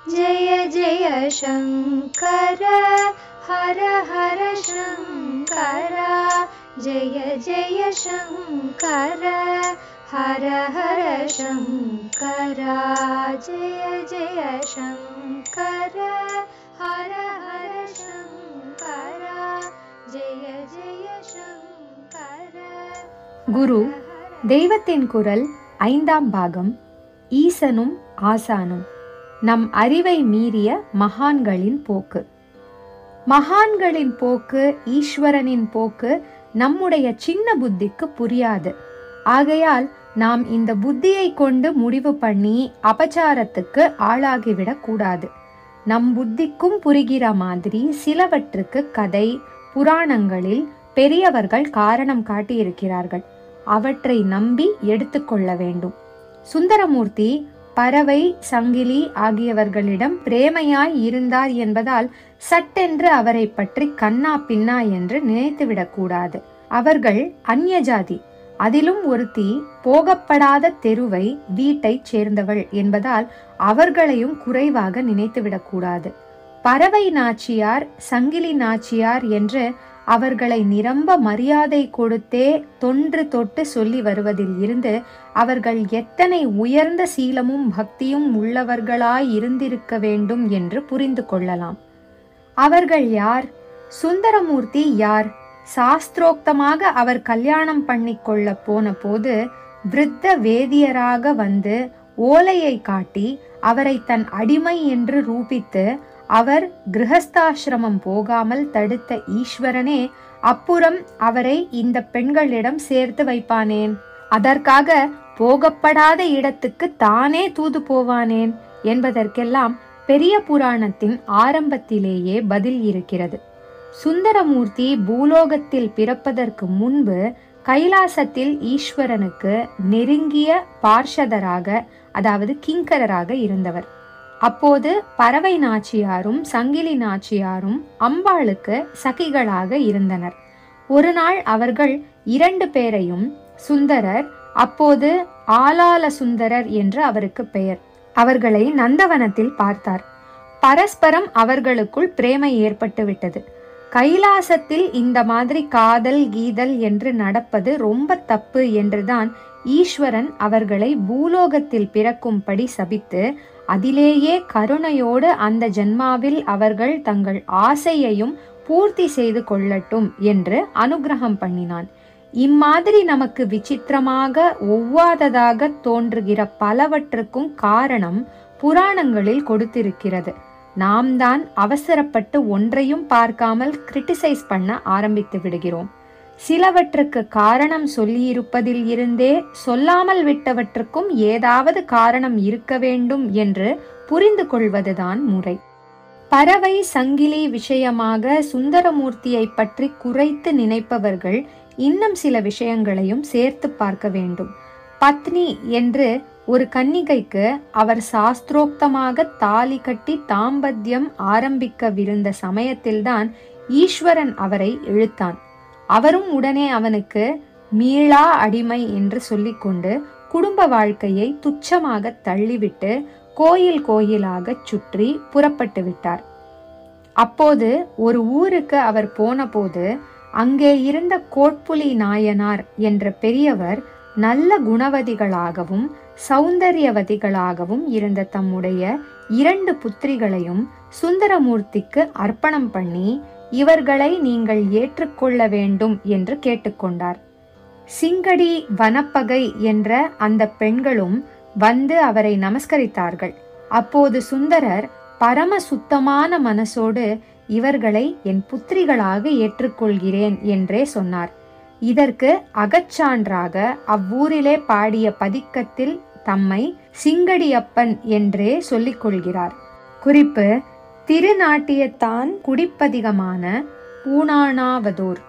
जय जय शंकर हर हर शंकर जय जय शंकर हर हर शंकर जय जय शंकर हर हर शंकर जय जय शंकर. குரு தெய்வத்தின் குரல் 5ஆம் பாகம். ஈசனும் ஆசானும். நம் அறிவை மீறிய மகான்களின் போக்கு. மகான்களின் போக்கு, ஈஸ்வரனின் போக்கு நம்முடைய சின்ன புத்திக்கு புரியாது. ஆகையால் நாம் இந்த புத்தியை கொண்டு முடிவு பண்ணி அபச்சாரத்துக்கு ஆளாகிவிடக் கூடாது. நம் புத்திக்கும் புரிகிற மாதிரி சிலவற்றுக்கு கதை புராணங்களில் பெரியவர்கள் காரணம் காட்டியிருக்கிறார்கள். அவற்றை நம்பி எடுத்துக்கொள்ள வேண்டும். சுந்தரமூர்த்தி பறவை, சங்கிலி ஆகியவர்களிடம் பிரேமையாய் இருந்தார் என்பதால் சட்டென்று அவரை பற்றி கண்ணா பின்னா என்று நினைத்துவிடக்கூடாது. அவர்கள் அந்நியஜாதி. அதிலும் ஒருத்தி போகப்படாத தெருவை வீட்டை சேர்ந்தவள் என்பதால் அவர்களையும் குறைவாக நினைத்துவிடக்கூடாது. பறவை நாச்சியார், சங்கிலி நாச்சியார் என்று அவர்களை நிரம்ப மரியாதை கொடுத்தே தொன்று தொட்டு சொல்லி வருவதில் இருந்து அவர்கள் எத்தனை உயர்ந்த சீலமும் பக்தியும் உள்ளவர்களாய் இருந்திருக்க வேண்டும் என்று புரிந்து கொள்ளலாம். அவர்கள் யார்? சுந்தரமூர்த்தி யார்? சாஸ்திரோக்தமாக அவர் கல்யாணம் பண்ணி கொள்ள போன போது விருத்த வேதியராக வந்து ஓலையை காட்டி அவரை தன் அடிமை என்று ரூபித்து அவர் கிரகஸ்தாசிரமம் போகாமல் தடுத்த ஈஸ்வரனே அப்புறம் அவரை இந்த பெண்களிடம் சேர்த்து வைப்பானேன்? அதற்காக போகப்படாத இடத்துக்கு தானே தூது போவானேன் என்பதற்கெல்லாம் பெரிய புராணத்தின் ஆரம்பத்திலேயே பதில் இருக்கிறது. சுந்தரமூர்த்தி பூலோகத்தில் பிறப்பதற்கு முன்பு கைலாசத்தில் ஈஸ்வரனுக்கு நெருங்கிய பார்ஷதராக, அதாவது கிங்கரராக இருந்தவர். அப்போது பறவை நாச்சியாரும் சங்கிலி நாச்சியாரும் அம்பாளுக்கு சகிகளாக இருந்தனர். ஒரு நாள் அவர்கள் 2 பேரையும் சுந்தரர், அப்போது ஆலால சுந்தரர் என்று அவருக்கு பெயர், அவர்களை நந்தவனத்தில் பார்த்தார். பரஸ்பரம் அவர்களுக்குள் பிரேமை ஏற்பட்டு விட்டது. கைலாசத்தில் இந்த மாதிரி காதல் கீதல் என்று நடப்பது ரொம்ப தப்பு என்றுதான் ஈஸ்வரன் அவர்களை பூலோகத்தில் பிறக்கும்படி சபித்து அதிலேயே கருணையோடு அந்த ஜென்மாவில் அவர்கள் தங்கள் ஆசையையும் பூர்த்தி செய்து கொள்ளட்டும் என்று அனுகிரகம் பண்ணினான். இம்மாதிரி நமக்கு விசித்திரமாக ஒவ்வாததாக தோன்றுகிற பலவற்றுக்கும் காரணம் புராணங்களில் கொடுத்திருக்கிறது. நாம் தான் அவசரப்பட்டு ஒன்றையும் பார்க்காமல் கிரிட்டிசைஸ் பண்ண ஆரம்பித்து விடுகிறோம். சிலவற்றுக்கு காரணம் சொல்லியிருப்பதில் இருந்தே சொல்லாமல் விட்டவற்றுக்கும் ஏதாவது காரணம் இருக்க வேண்டும் என்று புரிந்து கொள்வதுதான் முறை. பறவை சங்கிலி விஷயமாக சுந்தரமூர்த்தியை பற்றி குறைத்து நினைப்பவர்கள் இன்னும் சில விஷயங்களையும் சேர்த்து பார்க்க வேண்டும். பத்னி என்று ஒரு கன்னிகைக்கு அவர் சாஸ்திரோக்தமாக தாலி கட்டி தாம்பத்தியம் ஆரம்பிக்கவிருந்த சமயத்தில்தான் ஈஸ்வரன் அவரை இழுத்தான். அவரும் உடனே அவனுக்கு மீளா அடிமை என்று சொல்லிக்கொண்டு குடும்ப வாழ்க்கையை துச்சமாக தள்ளிவிட்டு கோயில் கோயிலாக சுற்றி புறப்பட்டு விட்டார். அப்போது ஒரு ஊருக்கு அவர் போன போது அங்கே இருந்த கோட்புலி நாயனார் என்ற பெரியவர் நல்ல குணவதிகளாகவும் சௌந்தரியவதிகளாகவும் இருந்த தம்முடைய 2 புத்திரிகளையும் சுந்தரமூர்த்திக்கு அர்ப்பணம் பண்ணி இவர்களை நீங்கள் ஏற்றுக்கொள்ள வேண்டும் என்று கேட்டுக்கொண்டார். சிங்கடி வனப்பகை என்ற அந்த பெண்களும் வந்து அவரை நமஸ்கரித்தார்கள். அப்போது சுந்தரர் பரம சுத்தமான மனசோடு இவர்களை என் புத்திரிகளாக ஏற்றுக்கொள்கிறேன் என்றே சொன்னார். இதற்கு அகச்சான்றாக அவ்வூரிலே பாடிய பதிக்கத்தில் தம்மை சிங்கடியப்பன் என்றே சொல்லிக் கொள்கிறார். குறிப்பு: திருநாட்டியத்தான் குடிப்பதிகமான பூனானாவதோர்.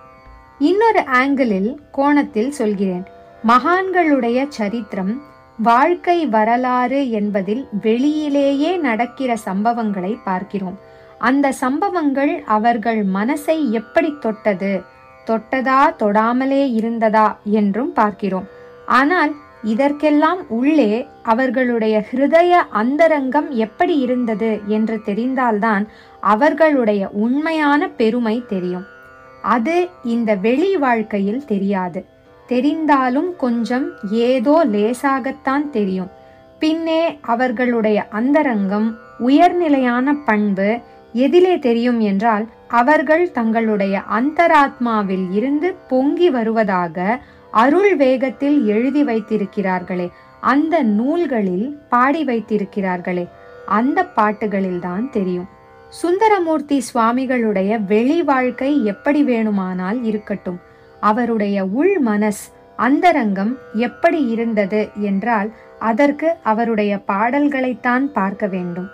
இன்னொரு ஆங்கிளில் கோணத்தில் சொல்கிறேன். மகான்களுடைய சரித்திரம், வாழ்க்கை வரலாறு என்பதில் வெளியிலேயே நடக்கிற சம்பவங்களை பார்க்கிறோம். அந்த சம்பவங்கள் அவர்கள் மனசை எப்படி தொட்டது, தொட்டதா தொடாமலே இருந்ததா என்றும் பார்க்கிறோம். ஆனால் இதற்கெல்லாம் உள்ளே அவர்களுடைய ஹிருதய அந்தரங்கம் எப்படி இருந்தது என்று தெரிந்தால்தான் அவர்களுடைய உண்மையான பெருமை தெரியும். அது இந்த வெளி வாழ்க்கையில் தெரியாது. தெரிந்தாலும் கொஞ்சம் ஏதோ லேசாகத்தான் தெரியும். பின்னே அவர்களுடைய அந்தரங்கம் உயர்நிலையான பண்பு எதிலே தெரியும் என்றால், அவர்கள் தங்களுடைய அந்தராத்மாவில் இருந்து பொங்கி வருவதாக அருள் வேகத்தில் எழுதி வைத்திருக்கிறார்களே, அந்த நூல்களில் பாடி வைத்திருக்கிறார்களே, அந்த பாட்டுகளில்தான் தெரியும். சுந்தரமூர்த்தி சுவாமிகளுடைய வெளி வாழ்க்கை எப்படி வேணுமானால் இருக்கட்டும், அவருடைய உள் மனஸ் அந்தரங்கம் எப்படி இருந்தது என்றால் அதற்கு அவருடைய பாடல்களைத்தான் பார்க்க வேண்டும்.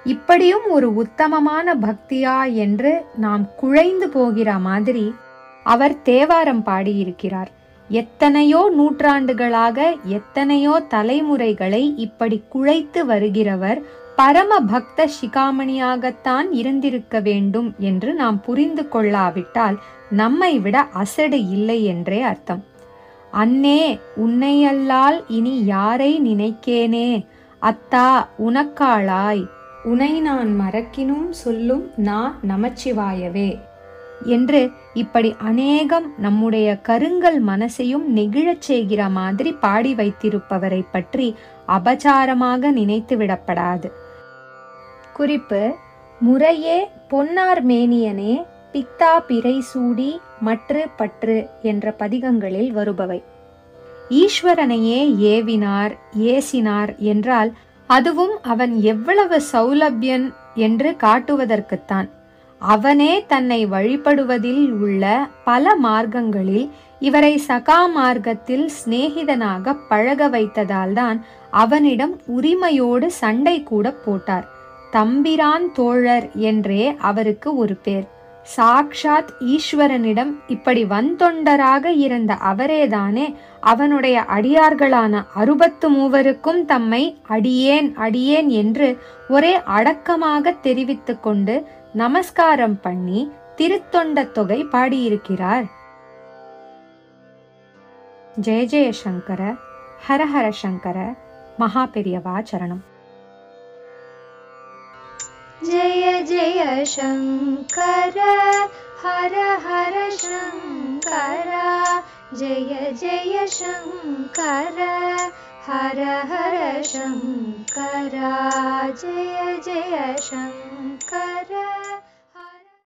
இப்படியும் ஒரு உத்தமமான பக்தியா என்று நாம் குழைந்து போகிற மாதிரி அவர் தேவாரம் பாடியிருக்கிறார். எத்தனையோ நூற்றாண்டுகளாக எத்தனையோ தலைமுறைகளை இப்படி குழைத்து வருகிறவர் பரம பக்த சிகாமணியாகத்தான் இருந்திருக்க வேண்டும் என்று நாம் புரிந்து கொள்ளாவிட்டால் நம்மை விட அசடு இல்லை என்றே அர்த்தம். அன்னே உன்னையல்லால் இனி யாரை நினைக்கேனே, அத்தா உனக்காளாய் உனை நான் மறக்கினும் சொல்லும் நான் நமச்சிவாயவே என்று இப்படி அநேகம் நம்முடைய கருங்கல் மனசையும் நெகிழச் செய்கிற மாதிரி பாடி வைத்திருப்பவரை பற்றி அபச்சாரமாக நினைத்து விடப்படாது. குறிப்பு: முறையே பொன்னார் மேனியனே பித்தா பிறை சூடி மற்று பற்று என்ற பதிகங்களில் வருபவை. ஈஸ்வரனையே ஏவினார் ஏசினார் என்றால் அதுவும் அவன் எவ்வளவு சௌலபியன் என்று காட்டுவதற்குத்தான். அவனே தன்னை வழிபடுவதில் உள்ள பல மார்க்கங்களில் இவரை சகா மார்க்கத்தில் சிநேகிதனாக பழக வைத்ததால்தான் அவனிடம் உரிமையோடு சண்டை கூட போட்டார். தம்பிரான் தோழர் என்றே அவருக்கு ஒரு பேர். சாக்ஷாத் ஈஸ்வரனிடம் இப்படி வந்தொண்டராக இருந்த அவரேதானே அவனுடைய அடியார்களான 63 தம்மை அடியேன் அடியேன் என்று ஒரே அடக்கமாக தெரிவித்து கொண்டு நமஸ்காரம் பண்ணி திருத்தொண்ட தொகை பாடியிருக்கிறார். ஜெய ஜெய சங்கர, ஹரஹர சங்கர, மகா பெரியவா சரணம். जय जय शंकर हर हर शंकर, जय जय शंकर हर हर शंकर, जय जय शंकर।